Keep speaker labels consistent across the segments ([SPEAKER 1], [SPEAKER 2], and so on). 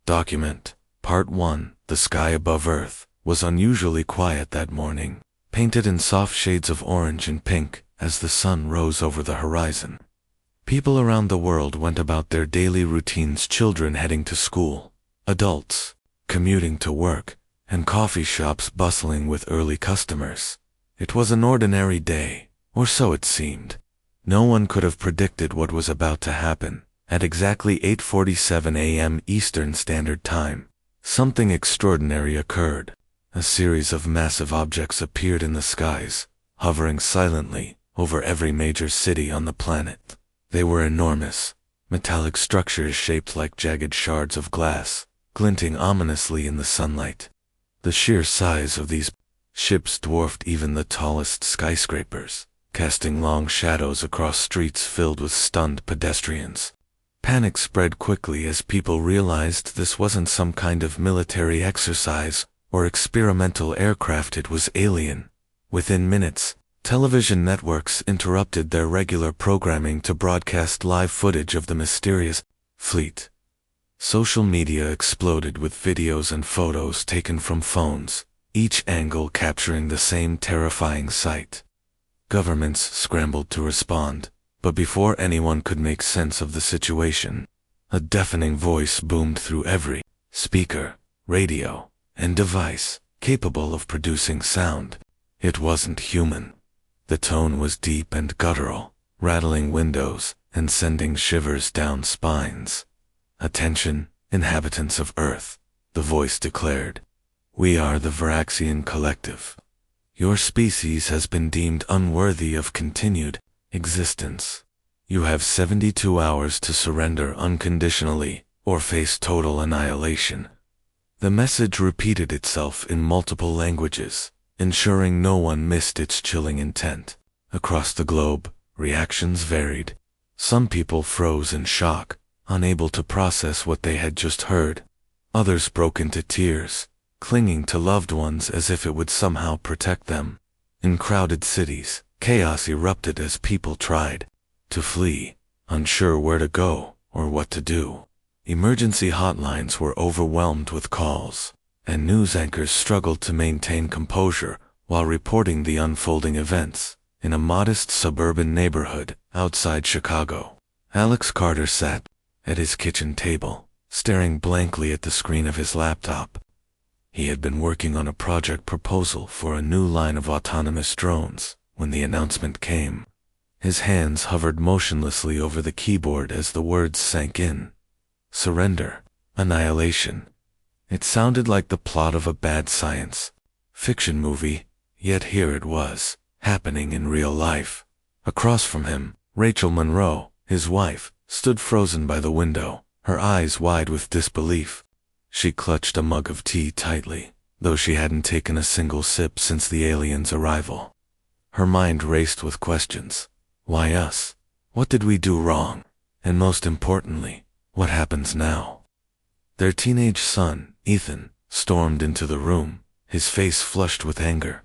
[SPEAKER 1] Document. Part 1. The sky above Earth was unusually quiet that morning, painted in soft shades of orange and pink as the sun rose over the horizon. People around the world went about their daily routines, children heading to school, adults commuting to work, and coffee shops bustling with early customers. It was an ordinary day, or so it seemed. No one could have predicted what was about to happen. At exactly 8:47 a.m. Eastern Standard Time, something extraordinary occurred. A series of massive objects appeared in the skies, hovering silently over every major city on the planet. They were enormous, metallic structures shaped like jagged shards of glass, glinting ominously in the sunlight. The sheer size of these ships dwarfed even the tallest skyscrapers, casting long shadows across streets filled with stunned pedestrians. Panic spread quickly as people realized this wasn't some kind of military exercise or experimental aircraft, it was alien. Within minutes, television networks interrupted their regular programming to broadcast live footage of the mysterious fleet. Social media exploded with videos and photos taken from phones, each angle capturing the same terrifying sight. Governments scrambled to respond, but before anyone could make sense of the situation, a deafening voice boomed through every speaker, radio, and device capable of producing sound. It wasn't human. The tone was deep and guttural, rattling windows and sending shivers down spines. "Attention, inhabitants of Earth," the voice declared. "We are the Varaxian Collective. Your species has been deemed unworthy of continued existence. You have 72 hours to surrender unconditionally or face total annihilation." The message repeated itself in multiple languages, ensuring no one missed its chilling intent. Across the globe, reactions varied. Some people froze in shock, unable to process what they had just heard. Others broke into tears, clinging to loved ones as if it would somehow protect them. In crowded cities, chaos erupted as people tried to flee, unsure where to go or what to do. Emergency hotlines were overwhelmed with calls, and news anchors struggled to maintain composure while reporting the unfolding events. In a modest suburban neighborhood outside Chicago, Alex Carter sat at his kitchen table, staring blankly at the screen of his laptop. He had been working on a project proposal for a new line of autonomous drones when the announcement came. His hands hovered motionlessly over the keyboard as the words sank in. Surrender, annihilation. It sounded like the plot of a bad science fiction movie, yet here it was, happening in real life. Across from him, Rachel Monroe, his wife, stood frozen by the window, her eyes wide with disbelief. She clutched a mug of tea tightly, though she hadn't taken a single sip since the aliens' arrival. Her mind raced with questions. Why us? What did we do wrong? And most importantly, what happens now? Their teenage son, Ethan, stormed into the room, his face flushed with anger.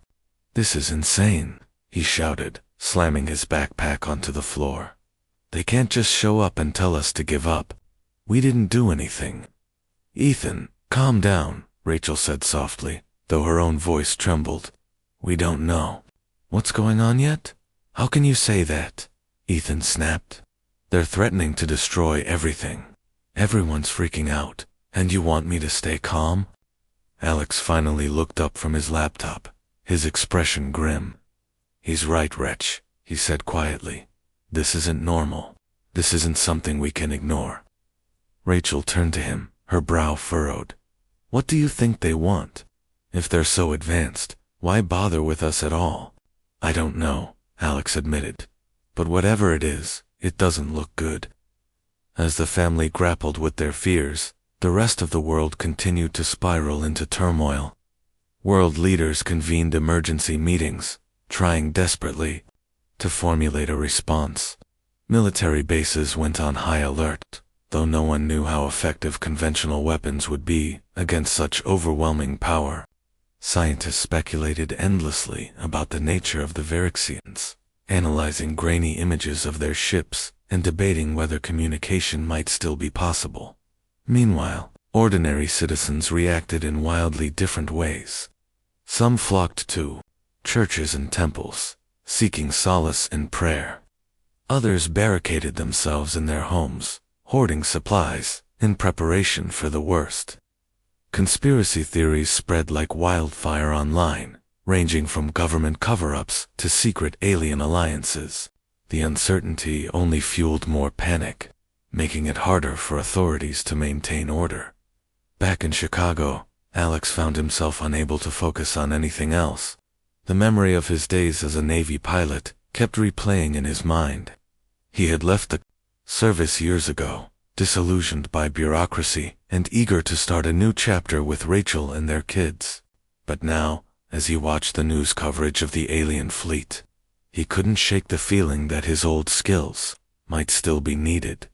[SPEAKER 1] "This is insane," he shouted, slamming his backpack onto the floor. "They can't just show up and tell us to give up. We didn't do anything." "Ethan, calm down," Rachel said softly, though her own voice trembled. "We don't know what's going on yet. How can you say that?" Ethan snapped. "They're threatening to destroy everything. Everyone's freaking out, and you want me to stay calm?" Alex finally looked up from his laptop, his expression grim. "He's right, Wretch," he said quietly. "This isn't normal. This isn't something we can ignore." Rachel turned to him, her brow furrowed. "What do you think they want? If they're so advanced, why bother with us at all?" "I don't know," Alex admitted. "But whatever it is, it doesn't look good." As the family grappled with their fears, the rest of the world continued to spiral into turmoil. World leaders convened emergency meetings, trying desperately to formulate a response. Military bases went on high alert, though no one knew how effective conventional weapons would be against such overwhelming power. Scientists speculated endlessly about the nature of the Varaxians, analyzing grainy images of their ships and debating whether communication might still be possible. Meanwhile, Ordinary citizens reacted in wildly different ways. Some flocked to churches and temples, seeking solace in prayer. Others barricaded themselves in their homes, hoarding supplies, in preparation for the worst. Conspiracy theories spread like wildfire online, ranging from government cover-ups to secret alien alliances. The uncertainty only fueled more panic, making it harder for authorities to maintain order. Back in Chicago, Alex found himself unable to focus on anything else. The memory of his days as a Navy pilot kept replaying in his mind. He had left the service years ago, disillusioned by bureaucracy and eager to start a new chapter with Rachel and their kids. But now, as he watched the news coverage of the alien fleet, he couldn't shake the feeling that his old skills might still be needed.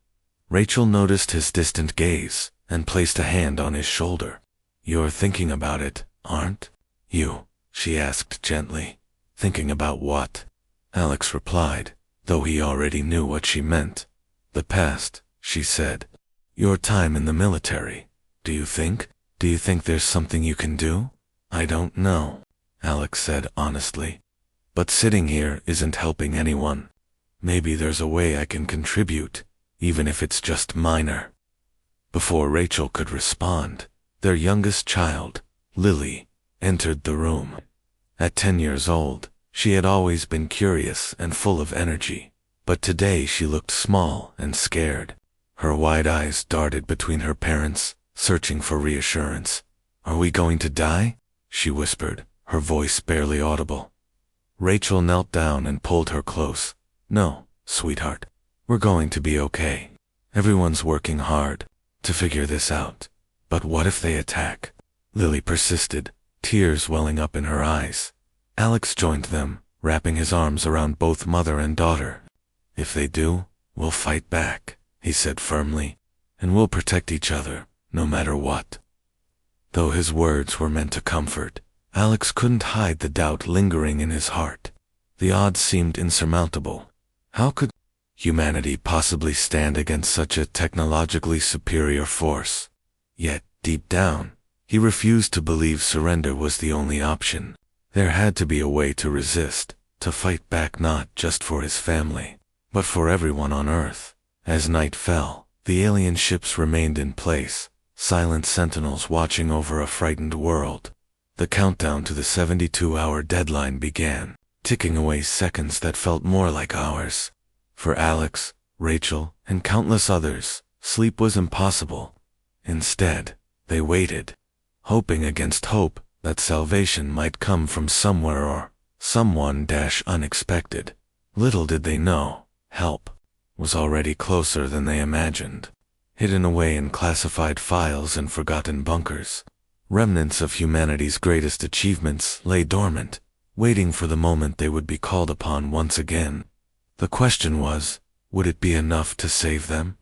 [SPEAKER 1] Rachel noticed his distant gaze and placed a hand on his shoulder. "You're thinking about it, aren't you?" she asked gently. "Thinking about what?" Alex replied, though he already knew what she meant. "The past," she said. "Your time in the military. Do you think there's something you can do?" "I don't know," Alex said honestly. "But sitting here isn't helping anyone. Maybe there's a way I can contribute, even if it's just minor." Before Rachel could respond, their youngest child, Lily, entered the room. At 10 years old, she had always been curious and full of energy, but today she looked small and scared. Her wide eyes darted between her parents, searching for reassurance. "Are we going to die?" she whispered, her voice barely audible. Rachel knelt down and pulled her close. "No, sweetheart. We're going to be okay. Everyone's working hard to figure this out." "But what if they attack?" Lily persisted, tears welling up in her eyes. Alex joined them, wrapping his arms around both mother and daughter. "If they do, we'll fight back," he said firmly, "and we'll protect each other, no matter what." Though his words were meant to comfort, Alex couldn't hide the doubt lingering in his heart. The odds seemed insurmountable. How could humanity possibly stand against such a technologically superior force? Yet, deep down, he refused to believe surrender was the only option. There had to be a way to resist, to fight back not just for his family, but for everyone on Earth. As night fell, the alien ships remained in place, silent sentinels watching over a frightened world. The countdown to the 72-hour deadline began, ticking away seconds that felt more like hours. For Alex, Rachel, and countless others, sleep was impossible. Instead, they waited, hoping against hope that salvation might come from somewhere or someone unexpected. Little did they know, help was already closer than they imagined. Hidden away in classified files and forgotten bunkers, remnants of humanity's greatest achievements lay dormant, waiting for the moment they would be called upon once again. The question was, would it be enough to save them?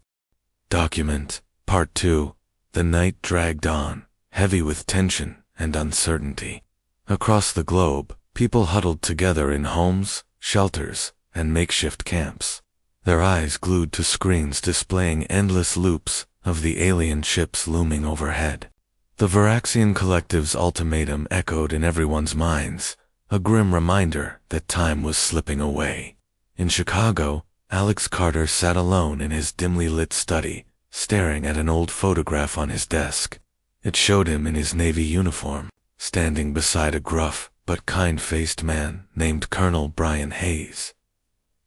[SPEAKER 1] Document Part 2. The night dragged on, heavy with tension and uncertainty. Across the globe, people huddled together in homes, shelters, and makeshift camps, their eyes glued to screens displaying endless loops of the alien ships looming overhead. The Varaxian Collective's ultimatum echoed in everyone's minds, a grim reminder that time was slipping away. In Chicago, Alex Carter sat alone in his dimly lit study, staring at an old photograph on his desk. It showed him in his Navy uniform, standing beside a gruff but kind-faced man named Colonel Brian Hayes.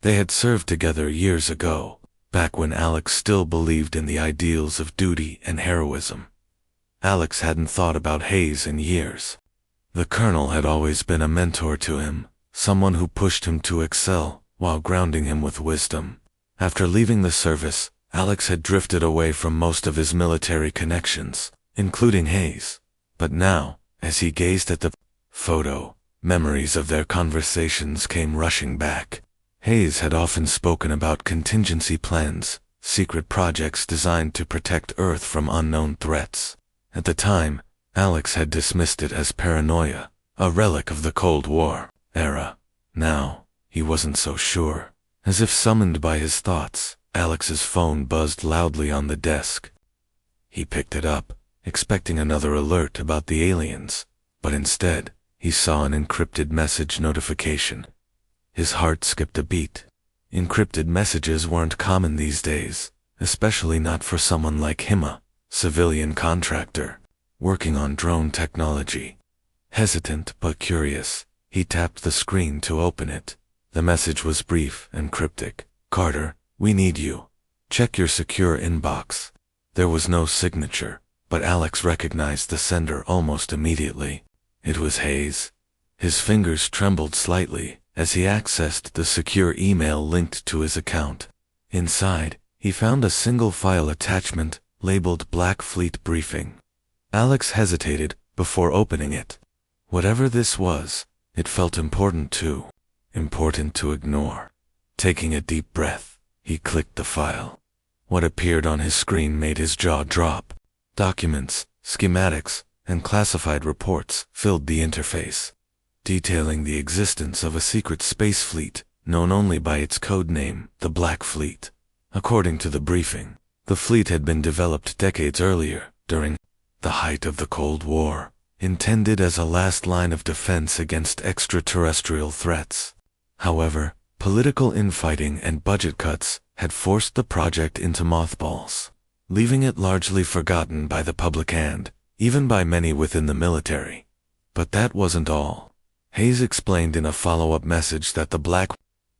[SPEAKER 1] They had served together years ago, back when Alex still believed in the ideals of duty and heroism. Alex hadn't thought about Hayes in years. The colonel had always been a mentor to him, someone who pushed him to excel while grounding him with wisdom. After leaving the service, Alex had drifted away from most of his military connections, including Hayes. But now, as he gazed at the photo, memories of their conversations came rushing back. Hayes had often spoken about contingency plans, secret projects designed to protect Earth from unknown threats. At the time, Alex had dismissed it as paranoia, a relic of the Cold War era. Now, he wasn't so sure. As if summoned by his thoughts, Alex's phone buzzed loudly on the desk. He picked it up, expecting another alert about the aliens, but instead, he saw an encrypted message notification. His heart skipped a beat. Encrypted messages weren't common these days, especially not for someone like him, a civilian contractor, working on drone technology. Hesitant but curious, he tapped the screen to open it. The message was brief and cryptic. "Carter, we need you. Check your secure inbox." There was no signature, but Alex recognized the sender almost immediately. It was Hayes. His fingers trembled slightly as he accessed the secure email linked to his account. Inside, he found a single file attachment labeled Black Fleet Briefing. Alex hesitated before opening it. Whatever this was, it felt important too. Important to ignore. Taking a deep breath, he clicked the file. What appeared on his screen made his jaw drop. Documents, schematics, and classified reports filled the interface, detailing the existence of a secret space fleet known only by its code name, the Black Fleet. According to the briefing, the fleet had been developed decades earlier, during the height of the Cold War, intended as a last line of defense against extraterrestrial threats. However, political infighting and budget cuts had forced the project into mothballs, leaving it largely forgotten by the public and, even by many within the military. But that wasn't all. Hayes explained in a follow-up message that the Black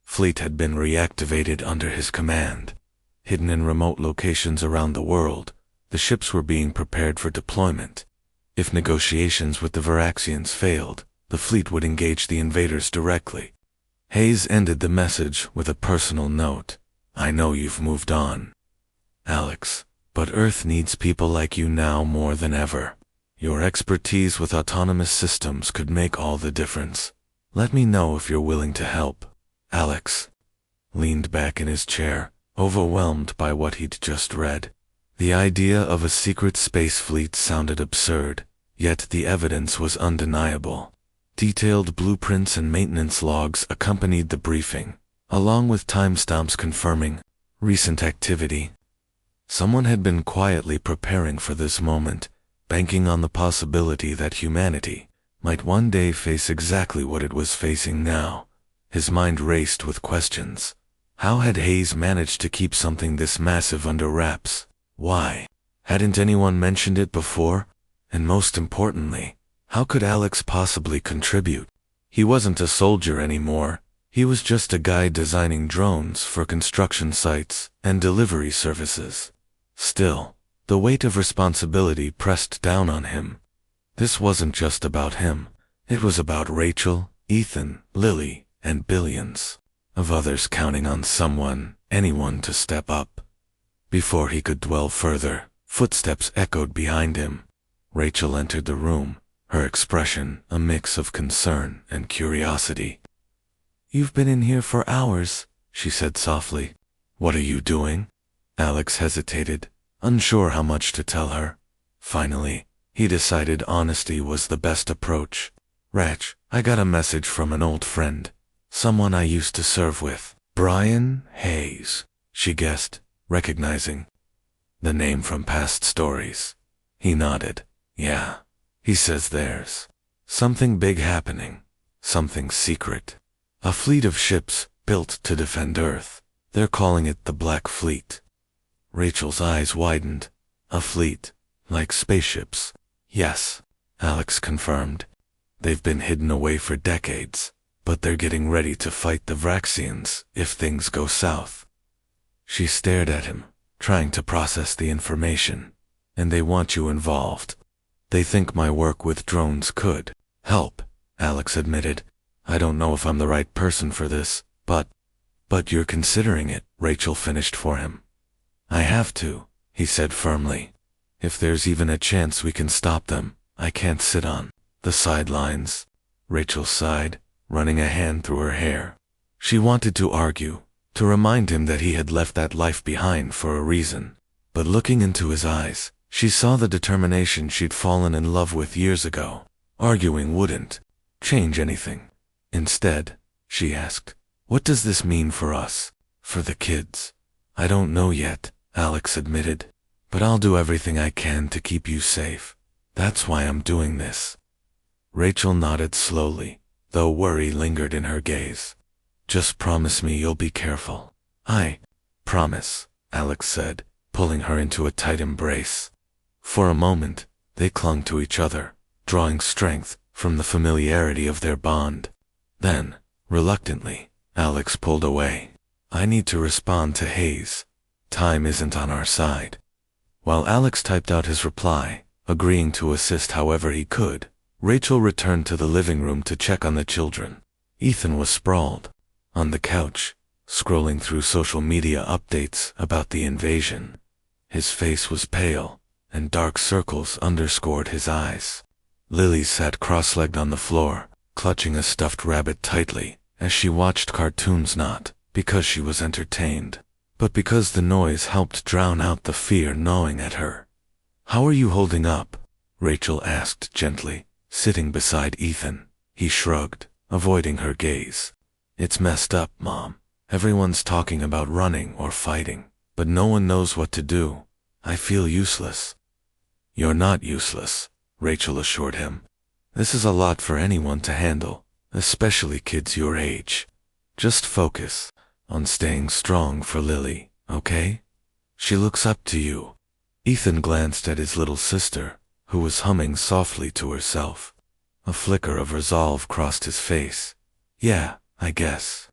[SPEAKER 1] Fleet had been reactivated under his command. Hidden in remote locations around the world, the ships were being prepared for deployment. If negotiations with the Varaxians failed, the fleet would engage the invaders directly. Hayes ended the message with a personal note. "I know you've moved on, Alex, but Earth needs people like you now more than ever. Your expertise with autonomous systems could make all the difference. Let me know if you're willing to help." Alex leaned back in his chair, overwhelmed by what he'd just read. The idea of a secret space fleet sounded absurd, yet the evidence was undeniable. Detailed blueprints and maintenance logs accompanied the briefing, along with timestamps confirming recent activity. Someone had been quietly preparing for this moment, banking on the possibility that humanity might one day face exactly what it was facing now. His mind raced with questions. How had Hayes managed to keep something this massive under wraps? Why hadn't anyone mentioned it before? And most importantly, how could Alex possibly contribute? He wasn't a soldier anymore. He was just a guy designing drones for construction sites and delivery services. Still, the weight of responsibility pressed down on him. This wasn't just about him. It was about Rachel, Ethan, Lily, and billions of others counting on someone, anyone to step up. Before he could dwell further, footsteps echoed behind him. Rachel entered the room, her expression a mix of concern and curiosity. "You've been in here for hours," she said softly. "What are you doing?" Alex hesitated, unsure how much to tell her. Finally, he decided honesty was the best approach. "Rach, I got a message from an old friend, someone I used to serve with." "Brian Hayes," she guessed, recognizing the name from past stories. He nodded. "Yeah. He says there's something big happening, something secret. A fleet of ships built to defend Earth. They're calling it the Black Fleet." Rachel's eyes widened. "A fleet, like spaceships?" "Yes," Alex confirmed. "They've been hidden away for decades, but they're getting ready to fight the Vraxians if things go south." She stared at him, trying to process the information. "And they want you involved. They think my work with drones could help," Alex admitted. "I don't know if I'm the right person for this, but you're considering it," Rachel finished for him. "I have to," he said firmly. "If there's even a chance we can stop them, I can't sit on the sidelines." Rachel sighed, running a hand through her hair. She wanted to argue, to remind him that he had left that life behind for a reason. But looking into his eyes, she saw the determination she'd fallen in love with years ago. Arguing wouldn't change anything. Instead, she asked, "What does this mean for us? For the kids?" "I don't know yet," Alex admitted. but I'll do everything I can to keep you safe. That's why I'm doing this." Rachel nodded slowly, though worry lingered in her gaze. "Just promise me you'll be careful." "I promise," Alex said, pulling her into a tight embrace. For a moment, they clung to each other, drawing strength from the familiarity of their bond. Then, reluctantly, Alex pulled away. "I need to respond to Hayes. Time isn't on our side." While Alex typed out his reply, agreeing to assist however he could, Rachel returned to the living room to check on the children. Ethan was sprawled on the couch, scrolling through social media updates about the invasion. His face was pale, and dark circles underscored his eyes. Lily sat cross-legged on the floor, clutching a stuffed rabbit tightly, as she watched cartoons, not because she was entertained, but because the noise helped drown out the fear gnawing at her. "How are you holding up?" Rachel asked gently, sitting beside Ethan. He shrugged, avoiding her gaze. "It's messed up, Mom. Everyone's talking about running or fighting, but no one knows what to do. I feel useless." "You're not useless," Rachel assured him. "This is a lot for anyone to handle, especially kids your age. Just focus on staying strong for Lily, okay? She looks up to you." Ethan glanced at his little sister, who was humming softly to herself. A flicker of resolve crossed his face. "Yeah, I guess."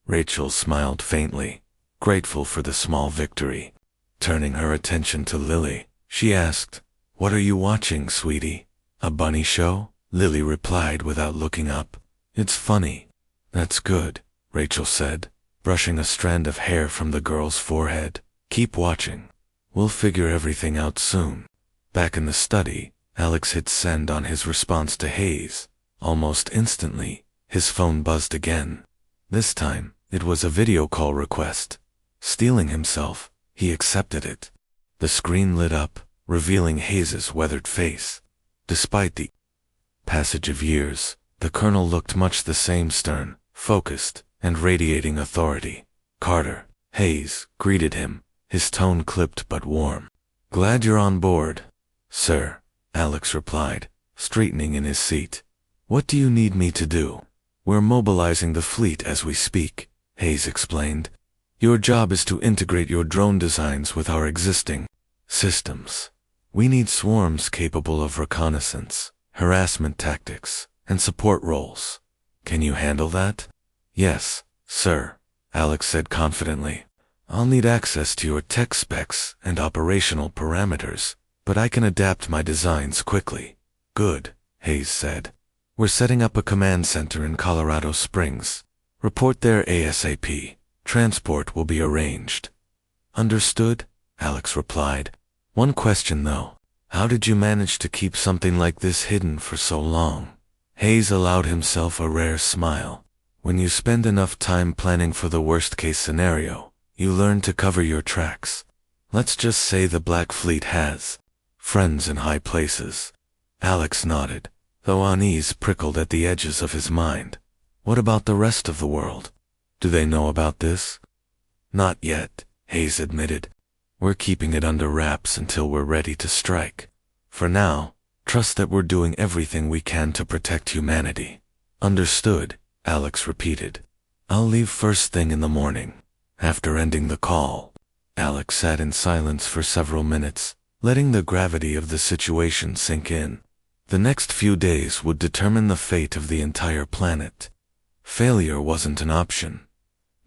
[SPEAKER 1] Rachel smiled faintly, grateful for the small victory. Turning her attention to Lily, she asked, "What are you watching, sweetie?" "A bunny show?" Lily replied without looking up. "It's funny." "That's good," Rachel said, brushing a strand of hair from the girl's forehead. "Keep watching. We'll figure everything out soon." Back in the study, Alex hit send on his response to Hayes. Almost instantly, his phone buzzed again. This time, it was a video call request. Steeling himself, he accepted it. The screen lit up, revealing Hayes's weathered face. Despite the passage of years, the colonel looked much the same, stern, focused, and radiating authority. "Carter," Hayes greeted him, his tone clipped but warm. "Glad you're on board." "Sir," Alex replied, straightening in his seat. "What do you need me to do?" "We're mobilizing the fleet as we speak," Hayes explained. "Your job is to integrate your drone designs with our existing systems. We need swarms capable of reconnaissance, harassment tactics, and support roles. Can you handle that?" "Yes, sir," Alex said confidently. "I'll need access to your tech specs and operational parameters, but I can adapt my designs quickly." "Good," Hayes said. "We're setting up a command center in Colorado Springs. Report there ASAP. Transport will be arranged." "Understood," Alex replied. "One question though. How did you manage to keep something like this hidden for so long?" Hayes allowed himself a rare smile. "When you spend enough time planning for the worst-case scenario, you learn to cover your tracks. Let's just say the Black Fleet has friends in high places." Alex nodded, though unease prickled at the edges of his mind. "What about the rest of the world? Do they know about this?" "Not yet," Hayes admitted. "We're keeping it under wraps until we're ready to strike. For now, trust that we're doing everything we can to protect humanity." "Understood," Alex repeated. "I'll leave first thing in the morning." After ending the call, Alex sat in silence for several minutes, letting the gravity of the situation sink in. The next few days would determine the fate of the entire planet. Failure wasn't an option.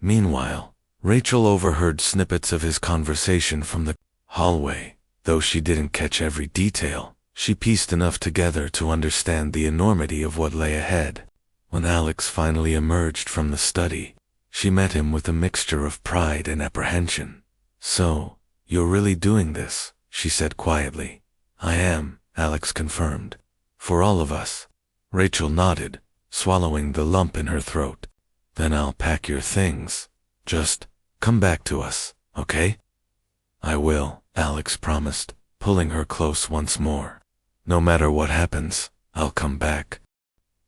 [SPEAKER 1] Meanwhile, Rachel overheard snippets of his conversation from the hallway. Though she didn't catch every detail, she pieced enough together to understand the enormity of what lay ahead. When Alex finally emerged from the study, she met him with a mixture of pride and apprehension. "So, you're really doing this?" she said quietly. "I am," Alex confirmed. "For all of us." Rachel nodded, swallowing the lump in her throat. "Then I'll pack your things. Just come back to us, okay?" "I will," Alex promised, pulling her close once more. "No matter what happens, I'll come back."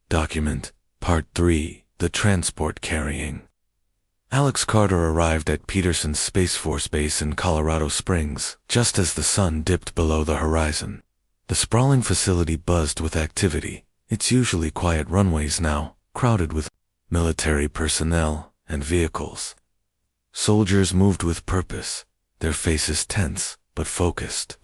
[SPEAKER 1] Document Part 3: The Transport Carrying. Alex Carter arrived at Peterson's Space Force Base in Colorado Springs, just as the sun dipped below the horizon. The sprawling facility buzzed with activity, its usually quiet runways now crowded with military personnel and vehicles. Soldiers moved with purpose, their faces tense but focused.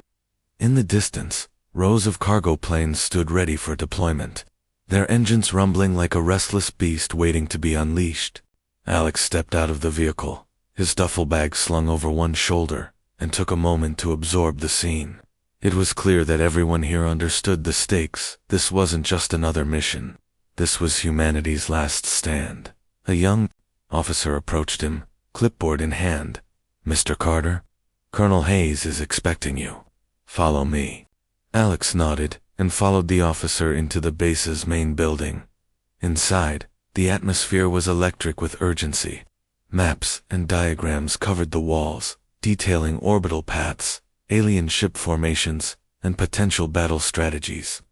[SPEAKER 1] In the distance, rows of cargo planes stood ready for deployment, their engines rumbling like a restless beast waiting to be unleashed. Alex stepped out of the vehicle, his duffel bag slung over one shoulder, and took a moment to absorb the scene. It was clear that everyone here understood the stakes. This wasn't just another mission. This was humanity's last stand. A young officer approached him, clipboard in hand. "Mr. Carter, Colonel Hayes is expecting you. Follow me." Alex nodded and followed the officer into the base's main building. Inside, the atmosphere was electric with urgency. Maps and diagrams covered the walls, detailing orbital paths, alien ship formations, and potential battle strategies.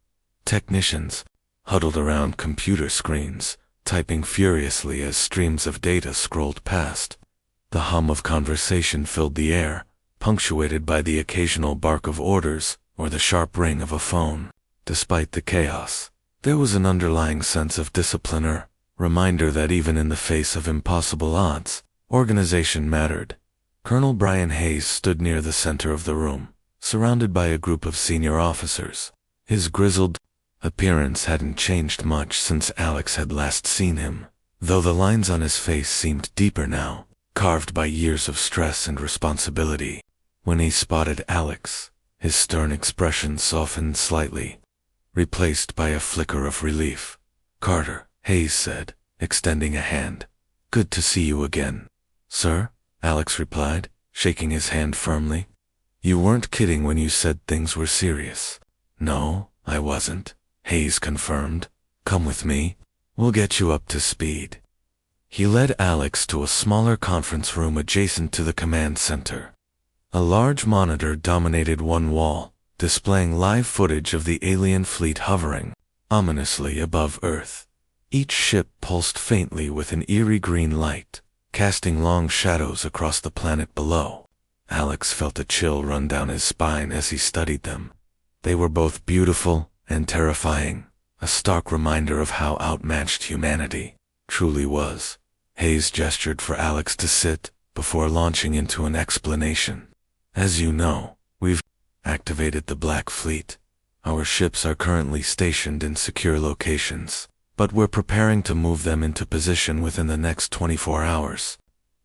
[SPEAKER 1] Technicians huddled around computer screens, typing furiously as streams of data scrolled past. The hum of conversation filled the air, punctuated by the occasional bark of orders or the sharp ring of a phone. Despite the chaos, there was an underlying sense of discipline, a reminder that even in the face of impossible odds, organization mattered. Colonel Brian Hayes stood near the center of the room, surrounded by a group of senior officers. His grizzled appearance hadn't changed much since Alex had last seen him, though the lines on his face seemed deeper now, carved by years of stress and responsibility. When he spotted Alex, his stern expression softened slightly, replaced by a flicker of relief. "Carter," Hayes said, extending a hand. "Good to see you again." "Sir?" Alex replied, shaking his hand firmly. "You weren't kidding when you said things were serious." "No, I wasn't," Hayes confirmed. "Come with me. We'll get you up to speed." He led Alex to a smaller conference room adjacent to the command center. A large monitor dominated one wall, displaying live footage of the alien fleet hovering ominously above Earth. Each ship pulsed faintly with an eerie green light, casting long shadows across the planet below. Alex felt a chill run down his spine as he studied them. They were both beautiful and terrifying, a stark reminder of how outmatched humanity truly was. Hayes gestured for Alex to sit before launching into an explanation. "As you know, we've activated the Black Fleet. Our ships are currently stationed in secure locations, but we're preparing to move them into position within the next 24 hours.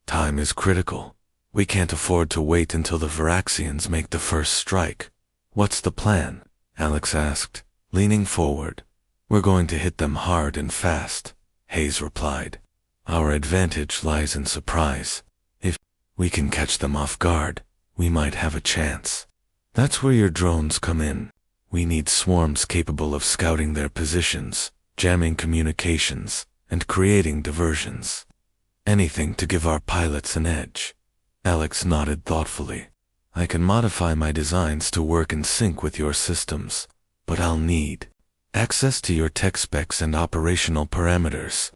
[SPEAKER 1] Time is critical. We can't afford to wait until the Viraxians make the first strike." "What's the plan?" Alex asked, leaning forward. "We're going to hit them hard and fast," Hayes replied. "Our advantage lies in surprise. If we can catch them off guard, we might have a chance. That's where your drones come in. We need swarms capable of scouting their positions, jamming communications, and creating diversions. Anything to give our pilots an edge." Alex nodded thoughtfully. "I can modify my designs to work in sync with your systems, but I'll need access to your tech specs and operational parameters."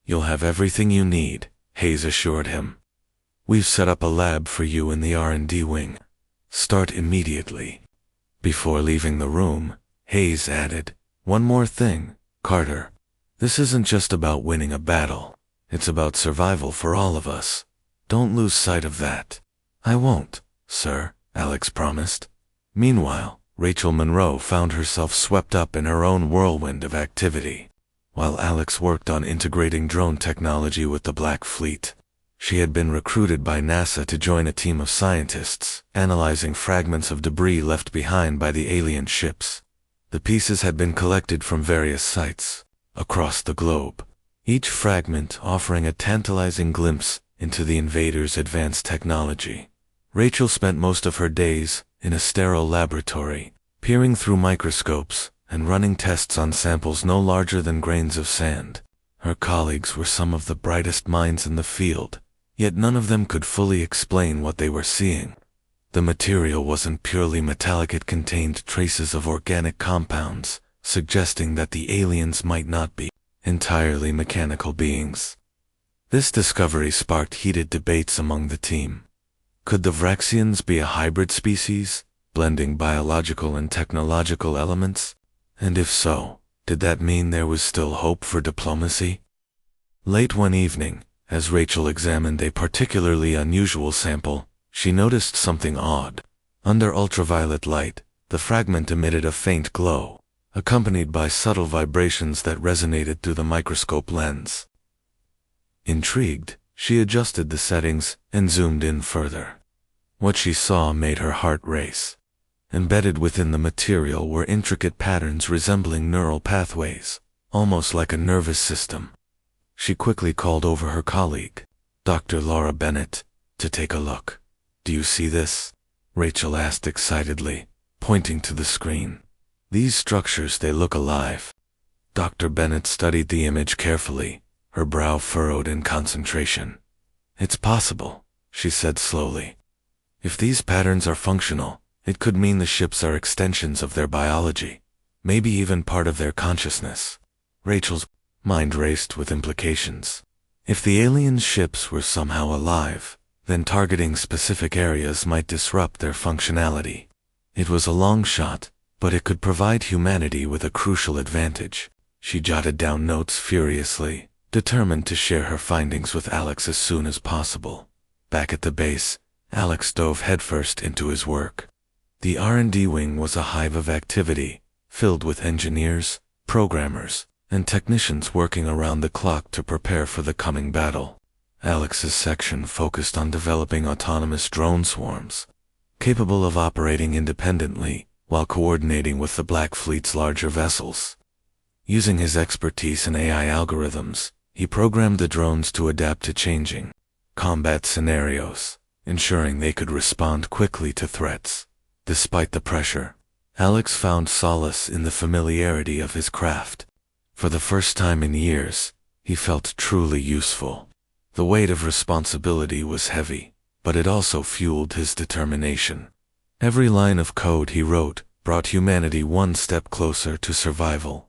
[SPEAKER 1] "You'll have everything you need," Hayes assured him. "We've set up a lab for you in the R&D wing. Start immediately." Before leaving the room, Hayes added, "One more thing, Carter. This isn't just about winning a battle. It's about survival for all of us. Don't lose sight of that." "I won't, sir," Alex promised. Meanwhile, Rachel Monroe found herself swept up in her own whirlwind of activity. While Alex worked on integrating drone technology with the Black Fleet, she had been recruited by NASA to join a team of scientists, analyzing fragments of debris left behind by the alien ships. The pieces had been collected from various sites across the globe, each fragment offering a tantalizing glimpse into the invaders' advanced technology. Rachel spent most of her days in a sterile laboratory, peering through microscopes and running tests on samples no larger than grains of sand. Her colleagues were some of the brightest minds in the field, yet none of them could fully explain what they were seeing. The material wasn't purely metallic, it contained traces of organic compounds, suggesting that the aliens might not be entirely mechanical beings. This discovery sparked heated debates among the team. Could the Vraxians be a hybrid species, blending biological and technological elements? And if so, did that mean there was still hope for diplomacy? Late one evening, as Rachel examined a particularly unusual sample, she noticed something odd. Under ultraviolet light, the fragment emitted a faint glow, accompanied by subtle vibrations that resonated through the microscope lens. Intrigued, she adjusted the settings and zoomed in further. What she saw made her heart race. Embedded within the material were intricate patterns resembling neural pathways, almost like a nervous system. She quickly called over her colleague, Dr. Laura Bennett, to take a look. "Do you see this?" Rachel asked excitedly, pointing to the screen. "These structures, they look alive." Dr. Bennett studied the image carefully, her brow furrowed in concentration. "It's possible," she said slowly. "If these patterns are functional, it could mean the ships are extensions of their biology, maybe even part of their consciousness." Rachel's mind raced with implications. If the alien ships were somehow alive, then targeting specific areas might disrupt their functionality. It was a long shot, but it could provide humanity with a crucial advantage. She jotted down notes furiously, determined to share her findings with Alex as soon as possible. Back at the base, Alex dove headfirst into his work. The R&D wing was a hive of activity, filled with engineers, programmers, and technicians working around the clock to prepare for the coming battle. Alex's section focused on developing autonomous drone swarms, capable of operating independently while coordinating with the Black Fleet's larger vessels. Using his expertise in AI algorithms, he programmed the drones to adapt to changing combat scenarios, ensuring they could respond quickly to threats. Despite the pressure, Alex found solace in the familiarity of his craft. For the first time in years, he felt truly useful. The weight of responsibility was heavy, but it also fueled his determination. Every line of code he wrote brought humanity one step closer to survival.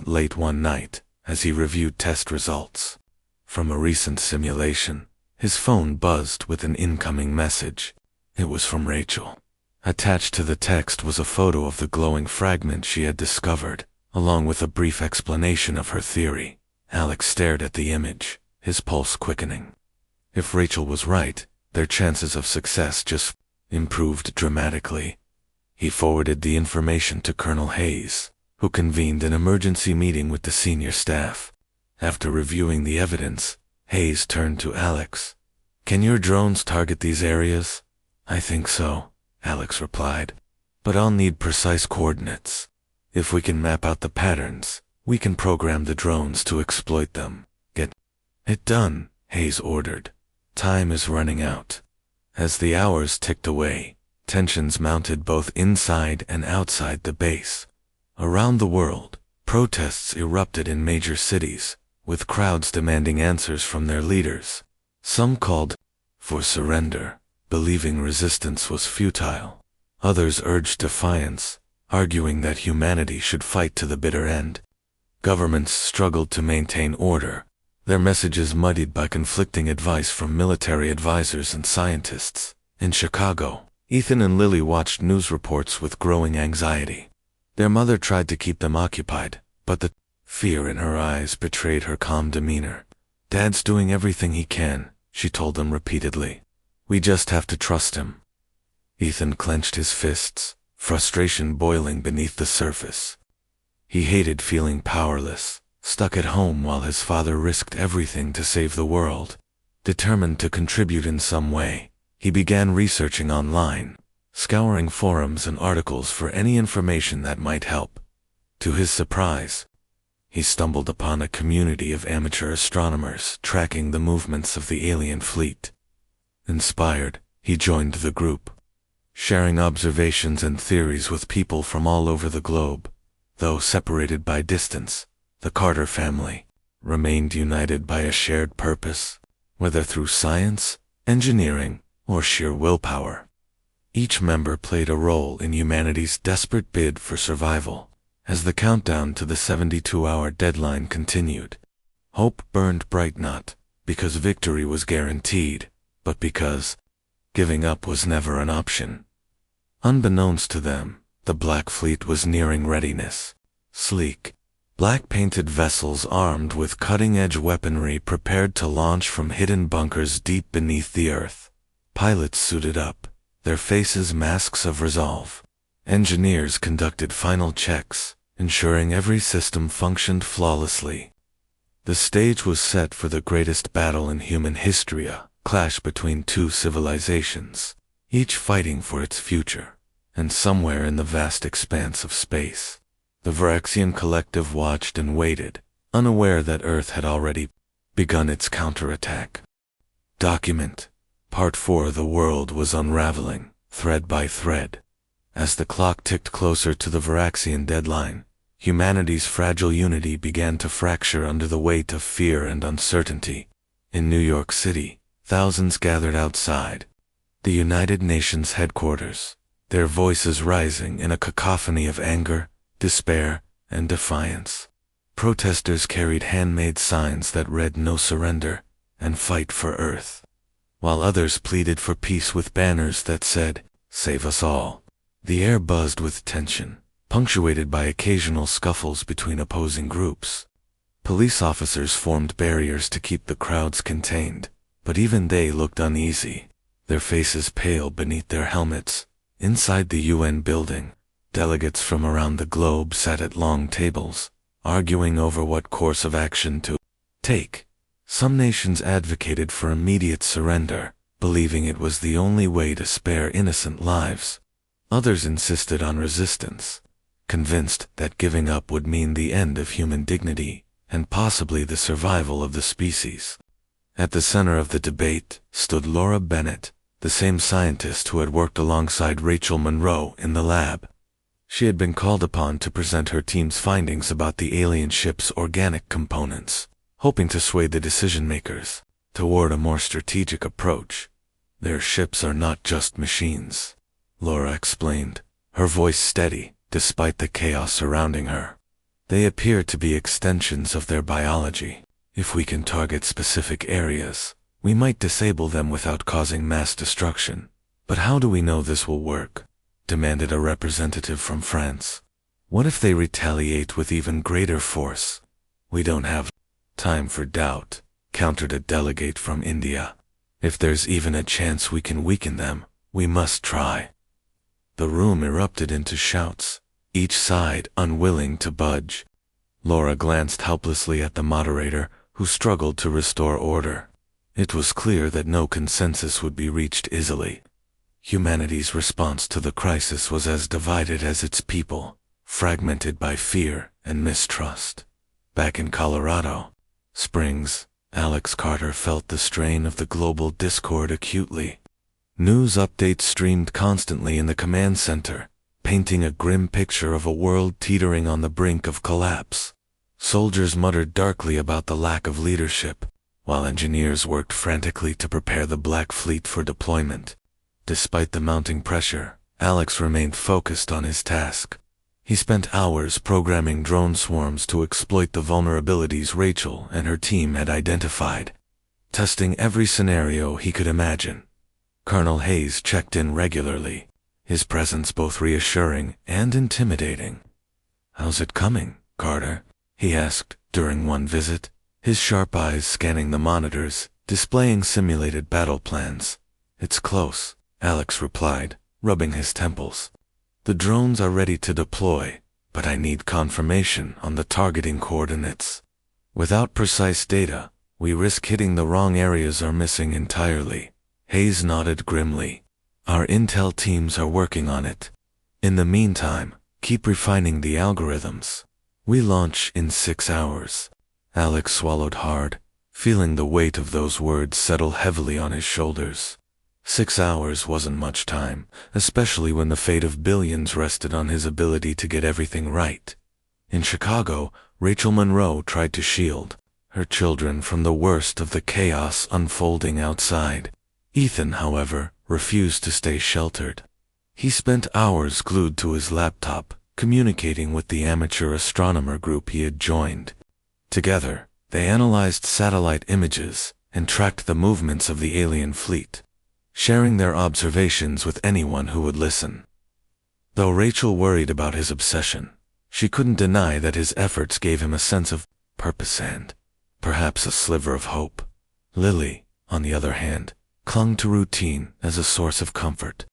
[SPEAKER 1] Late one night, as he reviewed test results from a recent simulation, his phone buzzed with an incoming message. It was from Rachel. Attached to the text was a photo of the glowing fragment she had discovered, along with a brief explanation of her theory. Alex stared at the image, his pulse quickening. If Rachel was right, their chances of success just improved dramatically. He forwarded the information to Colonel Hayes, who convened an emergency meeting with the senior staff. After reviewing the evidence, Hayes turned to Alex. "Can your drones target these areas?" "I think so," Alex replied. "But I'll need precise coordinates. If we can map out the patterns, we can program the drones to exploit them." "Get it done," Hayes ordered. "Time is running out." As the hours ticked away, tensions mounted both inside and outside the base. Around the world, protests erupted in major cities, with crowds demanding answers from their leaders. Some called for surrender, believing resistance was futile. Others urged defiance, arguing that humanity should fight to the bitter end. Governments struggled to maintain order, their messages muddied by conflicting advice from military advisors and scientists. In Chicago, Ethan and Lily watched news reports with growing anxiety. Their mother tried to keep them occupied, but the fear in her eyes betrayed her calm demeanor. "Dad's doing everything he can," she told them repeatedly. "We just have to trust him." Ethan clenched his fists, frustration boiling beneath the surface. He hated feeling powerless, stuck at home while his father risked everything to save the world. Determined to contribute in some way, he began researching online, scouring forums and articles for any information that might help. To his surprise, he stumbled upon a community of amateur astronomers tracking the movements of the alien fleet. Inspired, he joined the group, sharing observations and theories with people from all over the globe. Though separated by distance, the Carter family remained united by a shared purpose, whether through science, engineering, or sheer willpower. Each member played a role in humanity's desperate bid for survival. As the countdown to the 72-hour deadline continued, hope burned bright. Not because victory was guaranteed, but because giving up was never an option. Unbeknownst to them, the Black Fleet was nearing readiness. Sleek, black-painted vessels armed with cutting-edge weaponry prepared to launch from hidden bunkers deep beneath the earth. Pilots suited up, their faces masks of resolve. Engineers conducted final checks, ensuring every system functioned flawlessly. The stage was set for the greatest battle in human history, a clash between two civilizations, each fighting for its future. And somewhere in the vast expanse of space, the Varaxian collective watched and waited, unaware that Earth had already begun its counterattack. Document. Part 4. The world was unraveling, thread by thread. As the clock ticked closer to the Varaxian deadline, humanity's fragile unity began to fracture under the weight of fear and uncertainty. In New York City, thousands gathered outside the United Nations headquarters, their voices rising in a cacophony of anger, despair, and defiance. Protesters carried handmade signs that read "No surrender" and "Fight for Earth," while others pleaded for peace with banners that said, "Save us all." The air buzzed with tension, punctuated by occasional scuffles between opposing groups. Police officers formed barriers to keep the crowds contained, but even they looked uneasy, their faces pale beneath their helmets. Inside the UN building, delegates from around the globe sat at long tables, arguing over what course of action to take. Some nations advocated for immediate surrender, believing it was the only way to spare innocent lives. Others insisted on resistance, convinced that giving up would mean the end of human dignity and possibly the survival of the species. At the center of the debate stood Laura Bennett, the same scientist who had worked alongside Rachel Monroe in the lab. She had been called upon to present her team's findings about the alien ship's organic components, hoping to sway the decision-makers toward a more strategic approach. "Their ships are not just machines," Laura explained, her voice steady despite the chaos surrounding her. "They appear to be extensions of their biology. If we can target specific areas, we might disable them without causing mass destruction. But how do we know this will work?" demanded a representative from France. "What if they retaliate with even greater force?" "We don't have time for doubt," countered a delegate from India. "If there's even a chance we can weaken them, we must try." The room erupted into shouts, each side unwilling to budge. Laura glanced helplessly at the moderator, who struggled to restore order. It was clear that no consensus would be reached easily. Humanity's response to the crisis was as divided as its people, fragmented by fear and mistrust. Back in Colorado Springs, Alex Carter felt the strain of the global discord acutely. News updates streamed constantly in the command center, painting a grim picture of a world teetering on the brink of collapse. Soldiers muttered darkly about the lack of leadership, while engineers worked frantically to prepare the Black Fleet for deployment. Despite the mounting pressure, Alex remained focused on his task. He spent hours programming drone swarms to exploit the vulnerabilities Rachel and her team had identified, testing every scenario he could imagine. Colonel Hayes checked in regularly, his presence both reassuring and intimidating. "How's it coming, Carter?" he asked during one visit, his sharp eyes scanning the monitors, displaying simulated battle plans. "It's close," Alex replied, rubbing his temples. "The drones are ready to deploy, but I need confirmation on the targeting coordinates. Without precise data, we risk hitting the wrong areas or missing entirely." Hayes nodded grimly. "Our intel teams are working on it. In the meantime, keep refining the algorithms. We launch in 6 hours. Alex swallowed hard, feeling the weight of those words settle heavily on his shoulders. 6 hours wasn't much time, especially when the fate of billions rested on his ability to get everything right. In Chicago, Rachel Monroe tried to shield her children from the worst of the chaos unfolding outside. Ethan, however, refused to stay sheltered. He spent hours glued to his laptop, communicating with the amateur astronomer group he had joined. Together, they analyzed satellite images, and tracked the movements of the alien fleet, sharing their observations with anyone who would listen. Though Rachel worried about his obsession, she couldn't deny that his efforts gave him a sense of purpose and, perhaps, a sliver of hope. Lily, on the other hand, clung to routine as a source of comfort.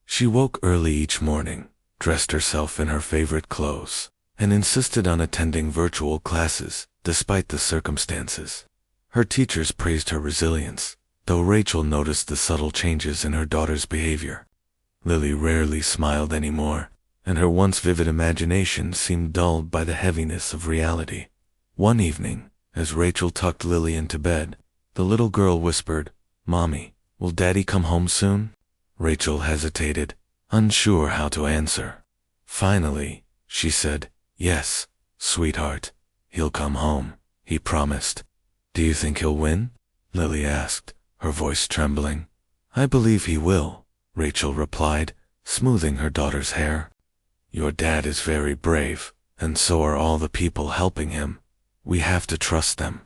[SPEAKER 1] She woke early each morning, dressed herself in her favorite clothes, and insisted on attending virtual classes, despite the circumstances. Her teachers praised her resilience, though Rachel noticed the subtle changes in her daughter's behavior. Lily rarely smiled anymore, and her once vivid imagination seemed dulled by the heaviness of reality. One evening, as Rachel tucked Lily into bed, the little girl whispered, "Mommy, will Daddy come home soon?" Rachel hesitated, unsure how to answer. Finally, she said, "Yes, sweetheart, he'll come home," he promised. "Do you think he'll win?" Lily asked, her voice trembling. "I believe he will," Rachel replied, smoothing her daughter's hair. "Your dad is very brave, and so are all the people helping him. We have to trust them."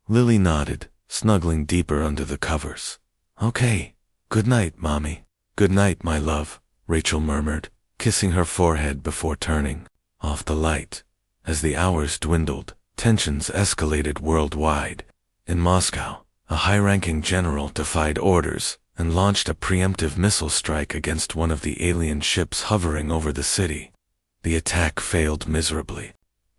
[SPEAKER 1] Lily nodded, snuggling deeper under the covers. "Okay. Good night, Mommy." "Good night, my love," Rachel murmured, kissing her forehead before turning off the light. As the hours dwindled, tensions escalated worldwide. In Moscow, a high-ranking general defied orders and launched a preemptive missile strike against one of the alien ships hovering over the city. The attack failed miserably,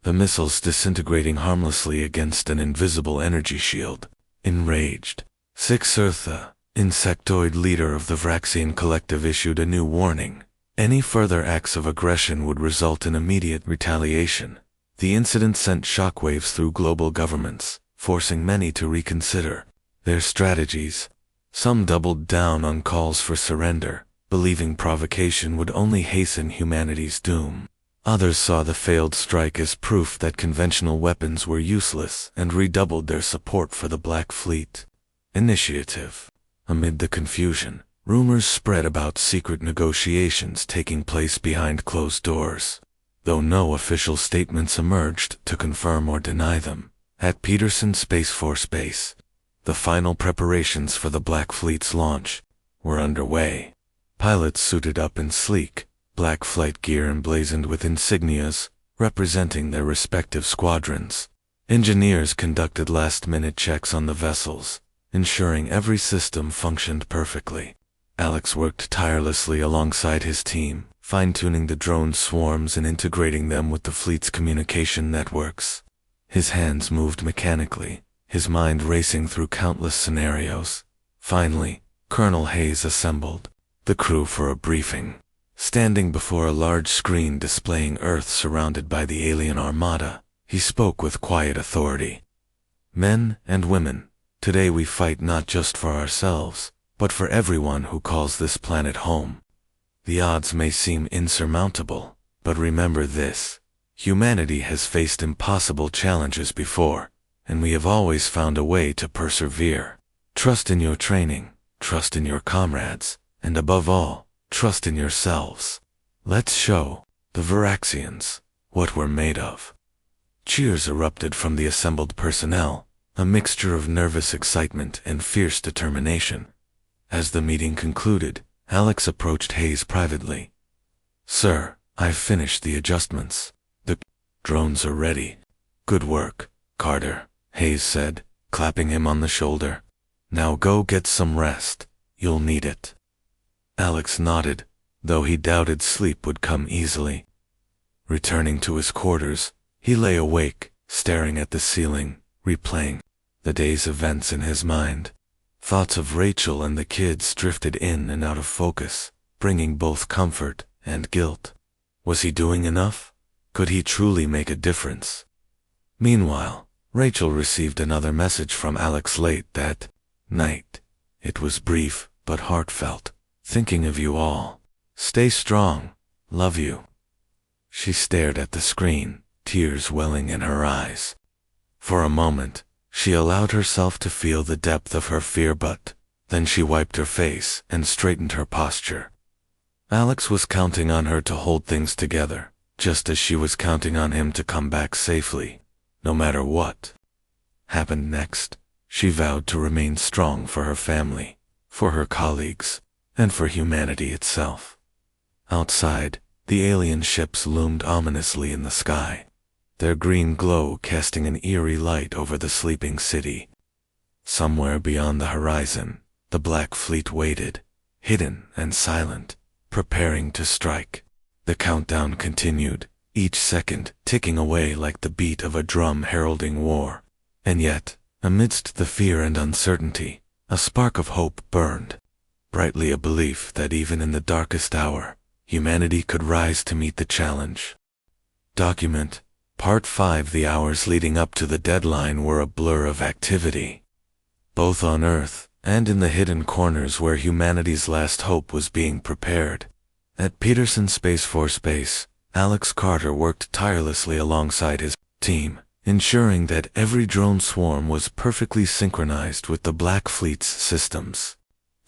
[SPEAKER 1] the missiles disintegrating harmlessly against an invisible energy shield. Enraged, Sixertha, insectoid leader of the Vraxian collective, issued a new warning. Any further acts of aggression would result in immediate retaliation. The incident sent shockwaves through global governments, forcing many to reconsider their strategies. Some doubled down on calls for surrender, believing provocation would only hasten humanity's doom. Others saw the failed strike as proof that conventional weapons were useless and redoubled their support for the Black Fleet initiative. Amid the confusion, rumors spread about secret negotiations taking place behind closed doors, though no official statements emerged to confirm or deny them. At Peterson Space Force Base, the final preparations for the Black Fleet's launch were underway. Pilots suited up in sleek, black flight gear emblazoned with insignias representing their respective squadrons. Engineers conducted last-minute checks on the vessels, ensuring every system functioned perfectly. Alex worked tirelessly alongside his team, fine-tuning the drone swarms and integrating them with the fleet's communication networks. His hands moved mechanically, his mind racing through countless scenarios. Finally, Colonel Hayes assembled the crew for a briefing. Standing before a large screen displaying Earth surrounded by the alien armada, he spoke with quiet authority. "Men and women, today we fight not just for ourselves, but for everyone who calls this planet home. The odds may seem insurmountable, but remember this: humanity has faced impossible challenges before, and we have always found a way to persevere. Trust in your training, trust in your comrades, and above all, trust in yourselves. Let's show the Varaxians what we're made of." Cheers erupted from the assembled personnel, a mixture of nervous excitement and fierce determination. As the meeting concluded, Alex approached Hayes privately. "Sir, I've finished the adjustments. The drones are ready." "Good work, Carter," Hayes said, clapping him on the shoulder. "Now go get some rest. You'll need it." Alex nodded, though he doubted sleep would come easily. Returning to his quarters, he lay awake, staring at the ceiling, replaying the day's events in his mind. Thoughts of Rachel and the kids drifted in and out of focus, bringing both comfort and guilt. Was he doing enough? Could he truly make a difference? Meanwhile, Rachel received another message from Alex late that night. It was brief but heartfelt. "Thinking of you all. Stay strong. Love you." She stared at the screen, tears welling in her eyes. For a moment, she allowed herself to feel the depth of her fear, but then she wiped her face and straightened her posture. Alex was counting on her to hold things together, just as she was counting on him to come back safely, no matter what happened next. She vowed to remain strong for her family, for her colleagues, and for humanity itself. Outside, the alien ships loomed ominously in the sky, their green glow casting an eerie light over the sleeping city. Somewhere beyond the horizon, the Black Fleet waited, hidden and silent, preparing to strike. The countdown continued, each second ticking away like the beat of a drum heralding war. And yet, amidst the fear and uncertainty, a spark of hope burned, brightly a belief that even in the darkest hour, humanity could rise to meet the challenge. Document Part 5. The hours leading up to the deadline were a blur of activity. Both on Earth, and in the hidden corners where humanity's last hope was being prepared. At Peterson Space Force Base, Alex Carter worked tirelessly alongside his team, ensuring that every drone swarm was perfectly synchronized with the Black Fleet's systems.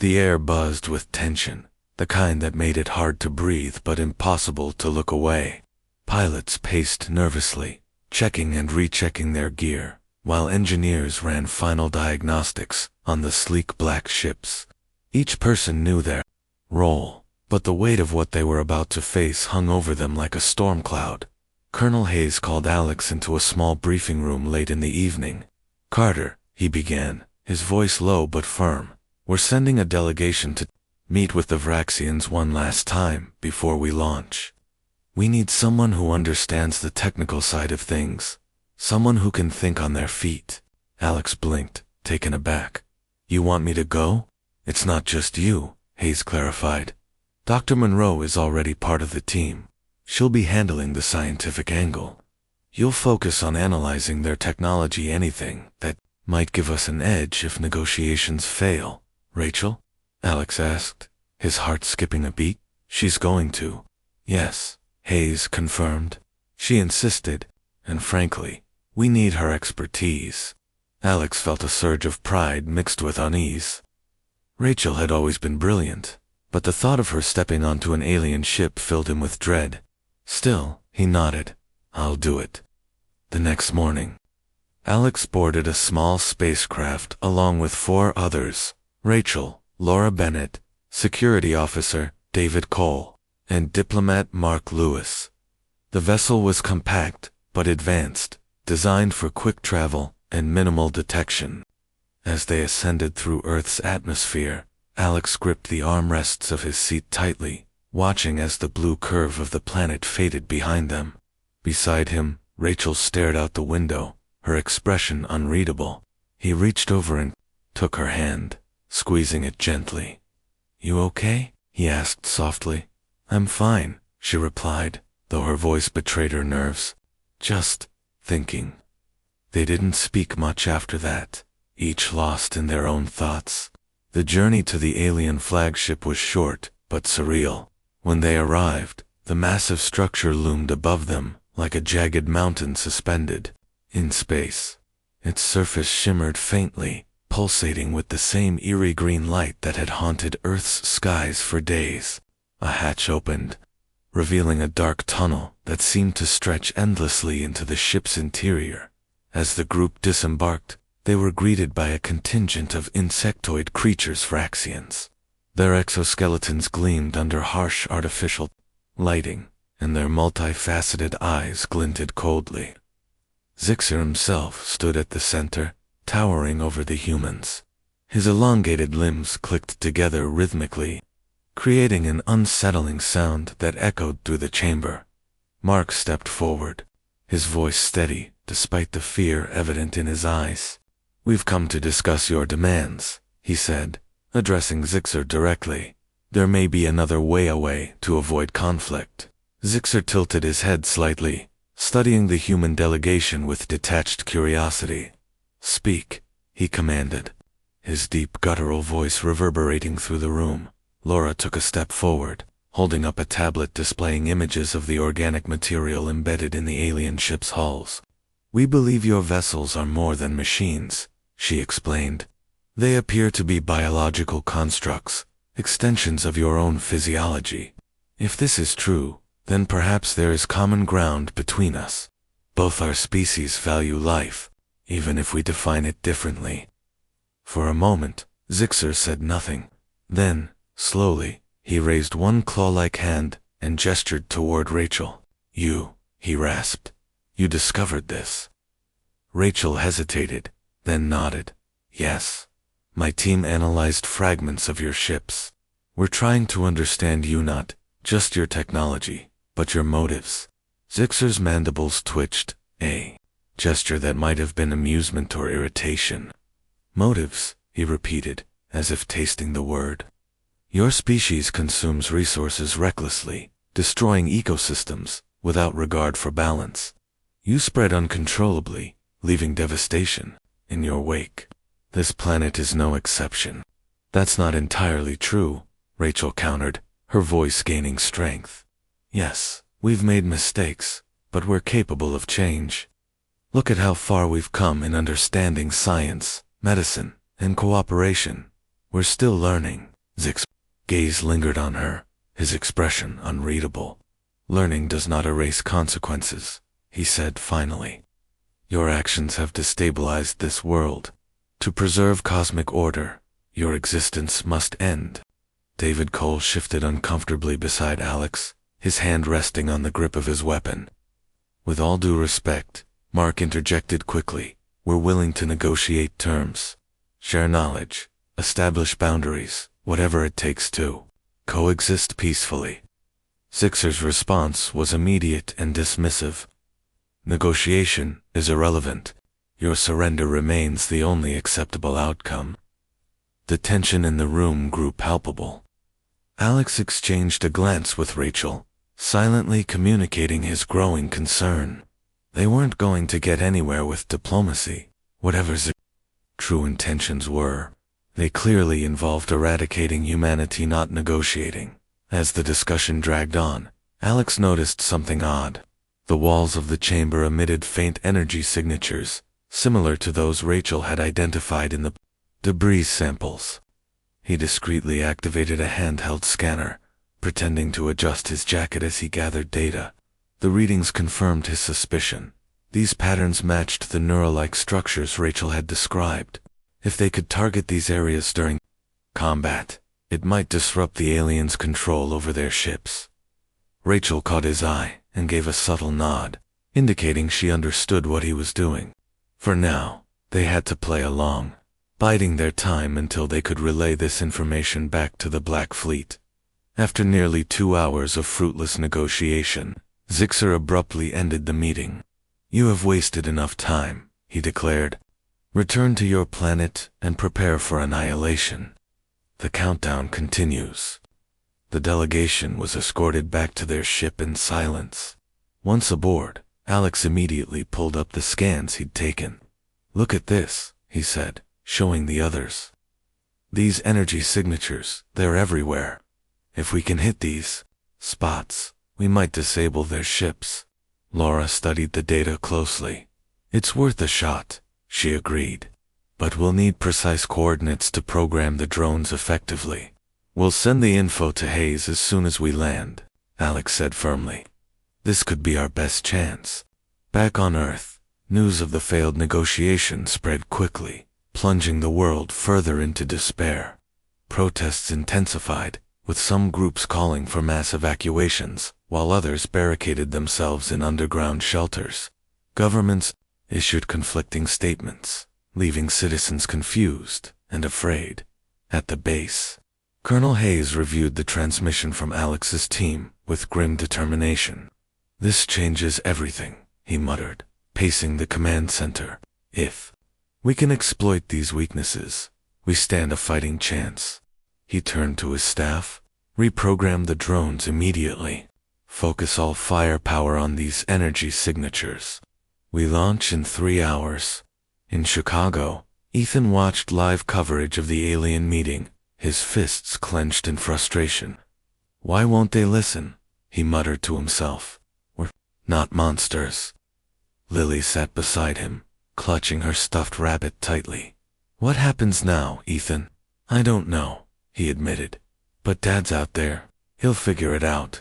[SPEAKER 1] The air buzzed with tension, the kind that made it hard to breathe but impossible to look away. Pilots paced nervously, checking and rechecking their gear, while engineers ran final diagnostics on the sleek black ships. Each person knew their role, but the weight of what they were about to face hung over them like a storm cloud. Colonel Hayes called Alex into a small briefing room late in the evening. "Carter," he began, his voice low but firm, "we're sending a delegation to meet with the Vraxians one last time before we launch. We need someone who understands the technical side of things, someone who can think on their feet." Alex blinked, taken aback. "You want me to go?" "It's not just you," Hayes clarified. "Dr. Monroe is already part of the team. She'll be handling the scientific angle. You'll focus on analyzing their technology, anything that might give us an edge if negotiations fail." "Rachel?" Alex asked, his heart skipping a beat. "She's going to." "Yes," Hayes confirmed. "She insisted, and frankly, we need her expertise." Alex felt a surge of pride mixed with unease. Rachel had always been brilliant, but the thought of her stepping onto an alien ship filled him with dread. Still, he nodded. "I'll do it." The next morning, Alex boarded a small spacecraft along with 4 others: Rachel, Laura Bennett, Security Officer David Cole, and Diplomat Mark Lewis. The vessel was compact, but advanced, designed for quick travel and minimal detection. As they ascended through Earth's atmosphere, Alex gripped the armrests of his seat tightly, watching as the blue curve of the planet faded behind them. Beside him, Rachel stared out the window, her expression unreadable. He reached over and took her hand, squeezing it gently. "You okay?" he asked softly. "I'm fine," she replied, though her voice betrayed her nerves. "Just thinking." They didn't speak much after that, each lost in their own thoughts. The journey to the alien flagship was short, but surreal. When they arrived, the massive structure loomed above them, like a jagged mountain suspended in space. Its surface shimmered faintly, pulsating with the same eerie green light that had haunted Earth's skies for days. A hatch opened, revealing a dark tunnel that seemed to stretch endlessly into the ship's interior. As the group disembarked, they were greeted by a contingent of insectoid creatures, Vraxians. Their exoskeletons gleamed under harsh artificial lighting, and their multifaceted eyes glinted coldly. Zixer himself stood at the center, towering over the humans. His elongated limbs clicked together rhythmically, creating an unsettling sound that echoed through the chamber. Mark stepped forward, his voice steady despite the fear evident in his eyes. "We've come to discuss your demands," he said, addressing Zixer directly. "There may be another way away to avoid conflict." Zixer tilted his head slightly, studying the human delegation with detached curiosity. "Speak," he commanded, his deep guttural voice reverberating through the room. Laura took a step forward, holding up a tablet displaying images of the organic material embedded in the alien ship's hulls. "We believe your vessels are more than machines," she explained. "They appear to be biological constructs, extensions of your own physiology. If this is true, then perhaps there is common ground between us. Both our species value life, even if we define it differently." For a moment, Zixer said nothing. Then, slowly, he raised one claw-like hand and gestured toward Rachel. You, he rasped. You discovered this. Rachel hesitated, then nodded. Yes. My team analyzed fragments of your ships. We're trying to understand you, not just your technology, but your motives. Zixer's mandibles twitched, a gesture that might have been amusement or irritation. Motives, he repeated, as if tasting the word. Your species consumes resources recklessly, destroying ecosystems without regard for balance. You spread uncontrollably, leaving devastation in your wake. This planet is no exception. That's not entirely true, Rachel countered, her voice gaining strength. Yes, we've made mistakes, but we're capable of change. Look at how far we've come in understanding science, medicine, and cooperation. We're still learning. Zix's gaze lingered on her, his expression unreadable. Learning does not erase consequences, he said finally. Your actions have destabilized this world. To preserve cosmic order, your existence must end. David Cole shifted uncomfortably beside Alex, his hand resting on the grip of his weapon. With all due respect, Mark interjected quickly, we're willing to negotiate terms. Share knowledge, establish boundaries, whatever it takes to coexist peacefully. Zixer's response was immediate and dismissive. Negotiation is irrelevant. Your surrender remains the only acceptable outcome. The tension in the room grew palpable. Alex exchanged a glance with Rachel, silently communicating his growing concern. They weren't going to get anywhere with diplomacy, whatever Zixer's true intentions were. They clearly involved eradicating humanity, not negotiating. As the discussion dragged on, Alex noticed something odd. The walls of the chamber emitted faint energy signatures, similar to those Rachel had identified in the debris samples. He discreetly activated a handheld scanner, pretending to adjust his jacket as he gathered data. The readings confirmed his suspicion. These patterns matched the neural-like structures Rachel had described. If they could target these areas during combat, it might disrupt the aliens' control over their ships. Rachel caught his eye and gave a subtle nod, indicating she understood what he was doing. For now, they had to play along, biding their time until they could relay this information back to the Black Fleet. After nearly 2 hours of fruitless negotiation, Zixer abruptly ended the meeting. You have wasted enough time, he declared. Return to your planet and prepare for annihilation. The countdown continues. The delegation was escorted back to their ship in silence. Once aboard, Alex immediately pulled up the scans he'd taken. Look at this, he said, showing the others. These energy signatures, they're everywhere. If we can hit these spots, we might disable their ships. Laura studied the data closely. It's worth a shot, she agreed. But we'll need precise coordinates to program the drones effectively. We'll send the info to Hayes as soon as we land, Alex said firmly. This could be our best chance. Back on Earth, news of the failed negotiation spread quickly, plunging the world further into despair. Protests intensified, with some groups calling for mass evacuations, while others barricaded themselves in underground shelters. Governments issued conflicting statements, leaving citizens confused and afraid. At the base, Colonel Hayes reviewed the transmission from Alex's team with grim determination. This changes everything, he muttered, pacing the command center. If we can exploit these weaknesses, we stand a fighting chance. He turned to his staff. Reprogram the drones immediately. Focus all firepower on these energy signatures. We launch in 3 hours. In Chicago, Ethan watched live coverage of the alien meeting, his fists clenched in frustration. Why won't they listen? He muttered to himself. We're not monsters. Lily sat beside him, clutching her stuffed rabbit tightly. What happens now, Ethan? I don't know, he admitted. But Dad's out there. He'll figure it out.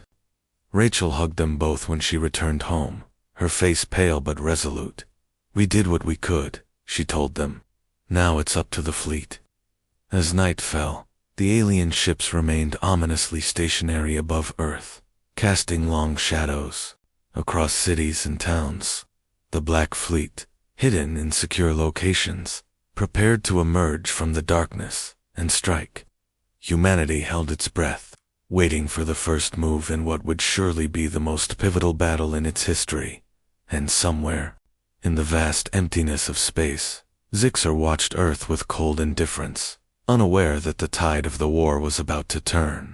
[SPEAKER 1] Rachel hugged them both when she returned home, her face pale but resolute. We did what we could, she told them. Now it's up to the fleet. As night fell, the alien ships remained ominously stationary above Earth, casting long shadows across cities and towns. The Black Fleet, hidden in secure locations, prepared to emerge from the darkness and strike. Humanity held its breath, waiting for the first move in what would surely be the most pivotal battle in its history. And somewhere, in the vast emptiness of space, Zixer watched Earth with cold indifference, unaware that the tide of the war was about to turn.